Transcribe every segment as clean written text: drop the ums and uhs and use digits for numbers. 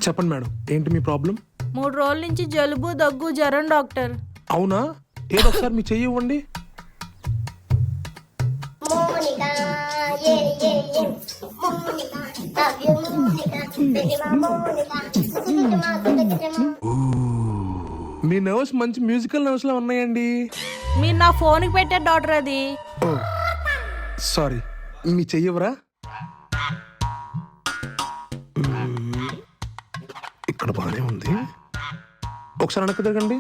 చెప్పండి మేడం, ఏంటి మీ ప్రాబ్లం? 3 రోజుల నుంచి జలుబు దగ్గు జ్వరం డాక్టర్. అవునా? ఏదో ఒకసారి మీ చెయ్యి ఇవ్వండి. మీ నర్వ్స్ మంచి మ్యూజికల్ నర్వ్స్ లా ఉన్నాయండి. మీరు నా ఫోన్కి పెట్టారు డాక్టర్ అది. ఓ సారీ, మీ చెయ్యవరా? ఇక్కడ బానే ఉంది, ఒకసారి వెనక్కి తిరగండి.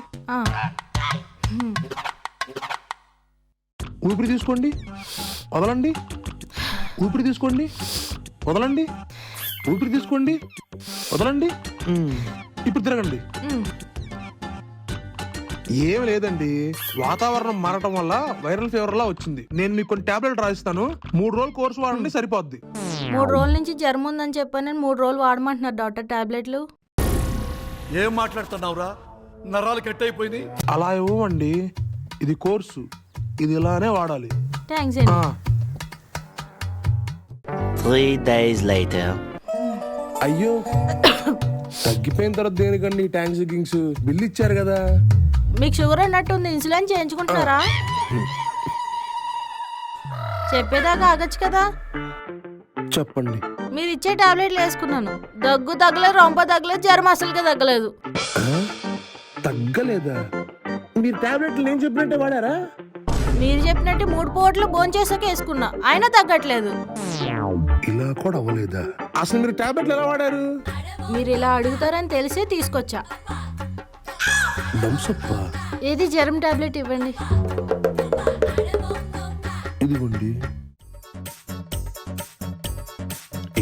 ఊపిరి తీసుకోండి, వదలండి. ఊపిరి తీసుకోండి, వదలండి. ఊపిరి తీసుకోండి, వదలండి. ఇప్పుడు తిరగండి. ఏం లేదండి, వాతావరణం మారటం వల్ల వైరల్ ఫీవర్ లా వచ్చింది. నేను మీకు కొన్ని టాబ్లెట్ రాసిస్తాను, 3 రోజులు కోర్సు వాడండి, సరిపోద్ది. 3 రోజుల నుంచి జ్వరం ఉందని చెప్పాను, నేను 3 రోజులు వాడమంటున్నారు డాక్టర్ టాబ్లెట్లు. ఏం మాట్లాడుతున్నావురా? నరాలు కట్ అయిపోయింది. అలా ఇవ్వండి, ఇది కోర్సు, ఇది ఇలానే వాడాలి. థ్యాంక్స్ అండి. 3 days later. అయ్యో, తగ్గిపోయిన తర్వాత దేనికండి ట్యాంక్స్ గిങ്స్? బిల్ ఇచ్చారు కదా. మీకు షుగర్ అన్నట్టుంది, ఇన్సులిన్ చేయించుకుంటున్నారా? చెప్పేదాకా ఆగచ్చు కదా. చెప్పండి. మీరు ఇచ్చే టాబ్లెట్లు వేసుకున్నాను, దగ్గు తగ్గలేదు, రొంప తగ్గలేదు, జ్వరం అసలుకే తగ్గలేదు. తగ్గలేదా? మీరు టాబ్లెట్లు నేను చెప్పినట్టే వాడారా? మీరు చెప్పినట్టు 3 పూటలు భోంచేసాక వేసుకున్నా, అయినా తగ్గట్లేదు. ఇలా కూడా అవ్వలేదా? అసలు మీరు టాబ్లెట్లు ఎలా వాడారు? మీరు ఇలా అడుగుతారని తెలిసే తీసుకొచ్చా. దంసప్ప, ఏది జ్వరం టాబ్లెట్ ఇవ్వండి. ఇదిగోండి.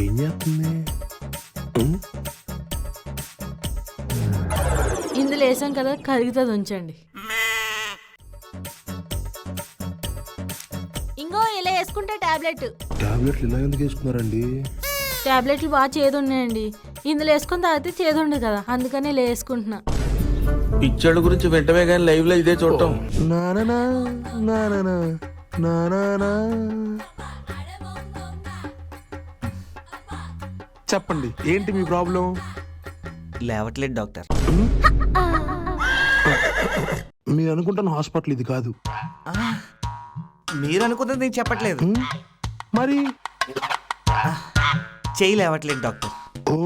ఏం చేస్తుంది? ఇందులో వేసాం కదా, కరుగుతుంది, ఉంచండి. ఇంకో ఇలా వేసుకుంటే టాబ్లెట్లు ఇలా ఎందుకు వేసుకున్నారండి? టాబ్లెట్లు బాగా చేదు ఉన్నాయండి, ఇందులో వేసుకుని తాగితే చేదు ఉండదు కదా, అందుకని ఇలా వేసుకుంటున్నా. పిచ్చోళ్ళ గురించి వెంటనే కానీ లైవ్ లో ఇదే చూడటం. నానా నానా నానా. చెప్పండి, ఏంటి మీ ప్రాబ్లం? లేవట్లేదు డాక్టర్. మీరు అనుకుంటున్న హాస్పిటల్ ఇది కాదు. మీరు అనుకున్నది నేను చెప్పట్లేదు. మరి చెయ్యి లేవట్లేదు డాక్టర్. ఓ,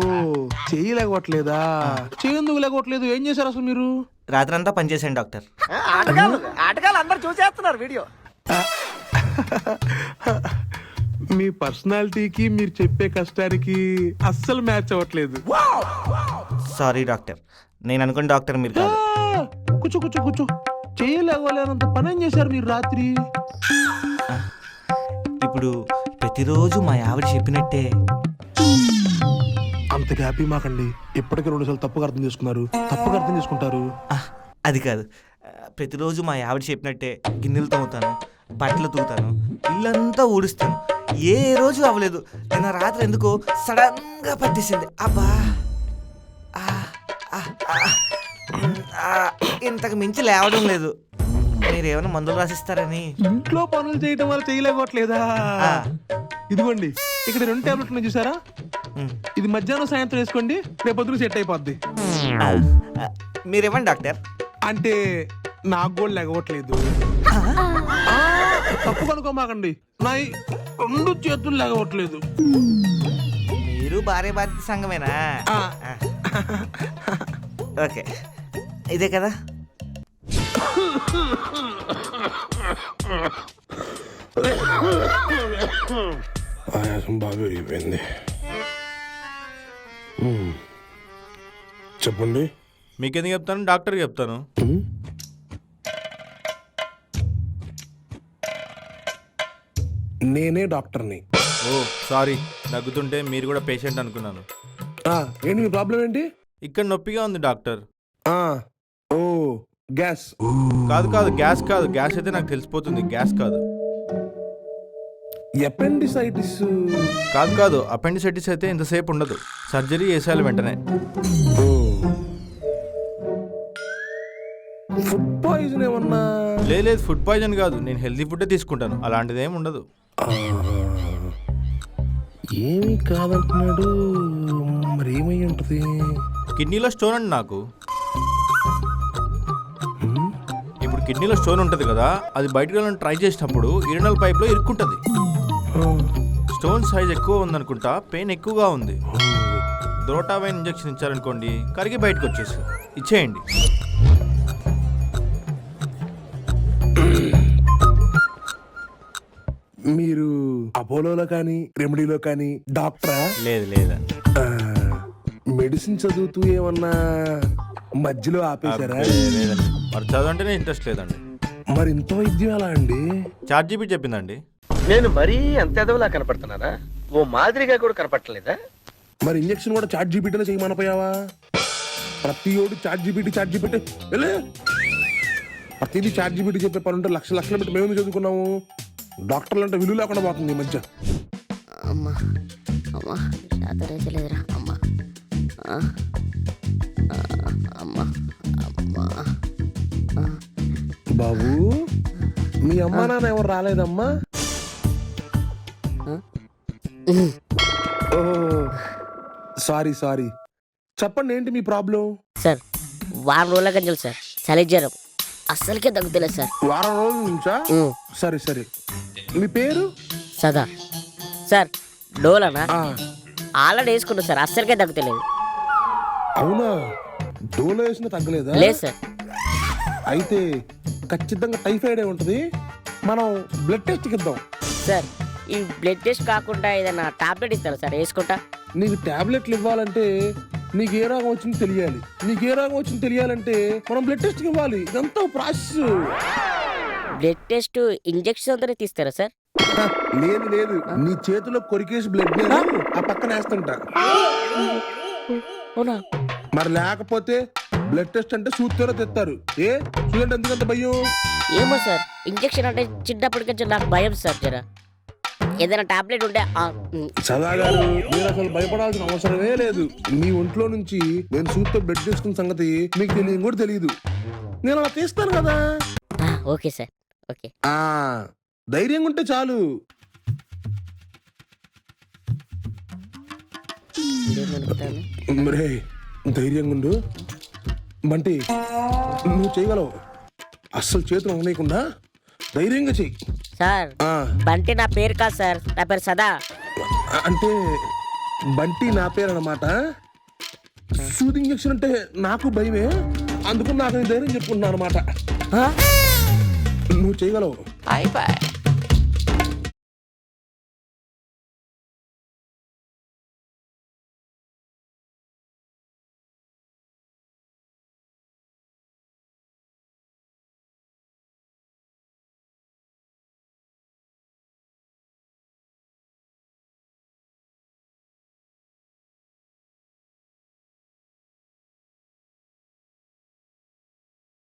చెయ్యి లేకపోవట్లేదా? చెయ్యి ఎందుకు లేకపోవట్లేదు? ఏం చేశారు అసలు మీరు? రాత్రంతా పనిచేశాను డాక్టర్. ఆటగాళ్ళు అందరు చూసేస్తున్నారు వీడియో. మీ పర్సనాలిటీకి మీరు చెప్పే కష్టానికి అస్సలు మ్యాచ్ అవ్వట్లేదు. సారీ డాక్టర్, నేను అనుకున్న డాక్టర్ మీరు కాదు. కూర్చో కూర్చో కూర్చో. చేయలేకపోలేనంత పని ఏం చేశారు మీరు రాత్రి? ఇప్పుడు ప్రతిరోజు మా ఆవిడ చెప్పినట్టే. అంత హ్యాపీ మాకండి. ఇప్పటికే 2 సార్లు తప్పుగా అర్థం చేసుకున్నారు. తప్పుగా అర్థం చేసుకుంటారు. అది కాదు, ప్రతిరోజు మా ఆవిడ చెప్పినట్టే గిన్నెలు తోముతాను, బట్టలు తూతాను, ఇల్లంతా ఊడుస్తాను. ఏ రోజు అవ్వలేదు. నిన్న రాత్రి ఎందుకో సడన్ గా పట్టేసింది. అబ్బా, ఇంతకు మించి లేవడం లేదు. మీరేమైనా మందులు రాసిస్తారని. ఇంట్లో పనులు చేయడం వల్ల చేయలేకపోవట్లేదా? ఇదిగోండి, ఇక్కడ 2 టాబ్లెట్లు ఉన్నాయి చూసారా? ఇది మధ్యాహ్నం సాయంత్రం వేసుకోండి, రేపు పొద్దున సెట్ అయిపోద్ది. మీరేమండి డాక్టర్? అంటే నాకు కూడా లేకపోవట్లేదు. తప్పు కనుకోమాకండి, నా 2 చేతులు లేకపోవట్లేదు. మీరు భార్య బాధ్యత సంఘమేనా? ఓకే, ఇదే కదా. ఆయాసం బాగా పెరిగిపోయింది. చెప్పండి. మీకెందుకు చెప్తాను? డాక్టర్ చెప్తాను. నేనే డాక్టర్ని. ఓ సారీ, దగ్గుతుంటే మీరు కూడా పేషెంట్ అనుకున్నాను. ఏంటి మీ ప్రాబ్లం ఏంటి? ఇక్కడ నొప్పిగా ఉంది డాక్టర్. ఓ గ్యాస్. కాదు కాదు, గ్యాస్ కాదు. గ్యాస్ అయితే నాకు తెలిసిపోతుంది, గ్యాస్ కాదు. ఎపెండిసైటిస్ కాదు అపెండిసైటిస్ అయితే ఇంతసేపు ఉండదు, సర్జరీ చేసేయాలి వెంటనే. ఫుడ్ పాయిజన్ ఏమన్నా? లేదు ఫుడ్ పాయిజన్ కాదు, నేను హెల్తీ ఫుడ్ తీసుకుంటాను, అలాంటిది ఏమి ఉండదు. ఏమీ కాదంటున్నాడు, మరి ఏమై ఉంటుంది? కిడ్నీలో స్టోన్ అండి నాకు. ఇప్పుడు కిడ్నీలో స్టోన్ ఉంటుంది కదా, అది బయటకు వెళ్ళని ట్రై చేసినప్పుడు యూరినల్ పైప్లో ఇరుక్కుంటుంది. స్టోన్ సైజ్ ఎక్కువ ఉందనుకుంటా, పెయిన్ ఎక్కువగా ఉంది. ద్రోటావైన్ ఇంజెక్షన్ ఇచ్చారనుకోండి, కరిగి బయటకు వచ్చేసి ఇచ్చేయండి. మీరు అపోలోలో కానీ రెమెడీలో కానీ డాక్టరా? లేదండి. మెడిసిన్ చదువుతూ ఏమన్నా మధ్యలో ఆపేశారా? లేదండి, మరి చదవంటేనే ఇంట్రెస్ట్ లేదండి. మరి ఇంత వైద్యం ఎలా అండి? ChatGPT చెప్పిందండి. నేను మరీ అంత ఎదవలా కనపడుతున్నానా? ఓ మాదిరిగా కూడా కనపడలేదా? మరి ఇంజక్షన్ కూడా చాట్ జీపీటీలో చేయమనిపోయావా? ప్రతి ఓడు చాట్ జీపీటీ ప్రతిదీ చాట్ జీపీటీ చెప్పే పని ఉంటే లక్షలు పెట్టి మేము చదువుకున్నాము. డాక్టర్లు అంటే విలువ లేకుండా పోతుంది ఈ మధ్య. అమ్మా అమ్మా శాతరైతే లేదురా అమ్మా అమ్మా అమ్మా. బాబు మీ అమ్మా నాన్న ఎవరు రాలేదమ్మా? సారీ చెప్పండి, ఏంటి మీ ప్రాబ్లం? సార్ వారం రోజుల కంచెలు సార్ చలి జ్వరం అస్సలకే తగ్గుతలేదు సార్. వారం రోజుల నుంచా? సరే మీ పేరు? సదా. సార్ డోలనా? ఆ, ఆల్రెడీ వేసుకున్నా సార్, అస్సలకే తగ్గుతలేదు. అవునా? డోలో వేసిన తగ్గలేదా? లేదు సార్. అయితే ఖచ్చితంగా టైఫాయిడ్ ఉంటుంది. మనం బ్లడ్ టెస్ట్ ఇద్దాం. సార్ ఈ బ్లడ్ టెస్ట్ కాకుండా ఏదైనా టాబ్లెట్ ఇస్తారా సార్ వేసుకుంటా? నీకు టాబ్లెట్లు ఇవ్వాలంటే నీకు ఏ రోగం వచ్చిందో తెలియాలి. నీకు ఏ రోగం వచ్చిందో తెలియాలంటే మనం బ్లడ్ టెస్ట్ ఇవ్వాలి. ఇదంతా ప్రాసెస్. బ్లడ్ టెస్ట్ ఇంజెక్షన్ అంతా తీస్తారా సార్? లేదు నీ చేతిలో కొరికేసి బ్లడ్ ఆ పక్కన వేస్తుంటా. అవునా? మరి లేకపోతే బ్లడ్ టెస్ట్ అంటే సూత్తోనే తెస్తారు. చూడండి ఎందుకంత భయం? ఏమో సార్, ఇంజెక్షన్ అంటే చిన్నప్పటికొచ్చి నాకు భయం సార్. జర ఏదైనా టాబ్లెట్ ఉంటే సదా గారు, మీరు అసలు భయపడాల్సిన అవసరమే లేదు. మీ ఒంట్లో నుంచి నేను సూత్తో బ్లడ్ తీసుకున్న సంగతి మీకు తెలియదు కూడా తెలియదు. నేను అలా తీస్తాను కదా. Okay sir, okay. ధైర్యంగా ఉంటే చాలు. మరే ధైర్యంగా ఉండు బంటి, నువ్వు చేయగలవు. అస్సలు చేతులు ఉండకుండా ధైర్యంగా చెయ్యి. సార్ బంటి నా పేరు కాదు సార్, నా పేరు సదా. అంటే బంటి నా పేరు అన్నమాట. సూది ఇంజక్షన్ అంటే నాకు భయమే, అందుకు నాకు ధైర్యం చెప్పుకుంటున్నాను అనమాట. నువ్వు చేయగలవు.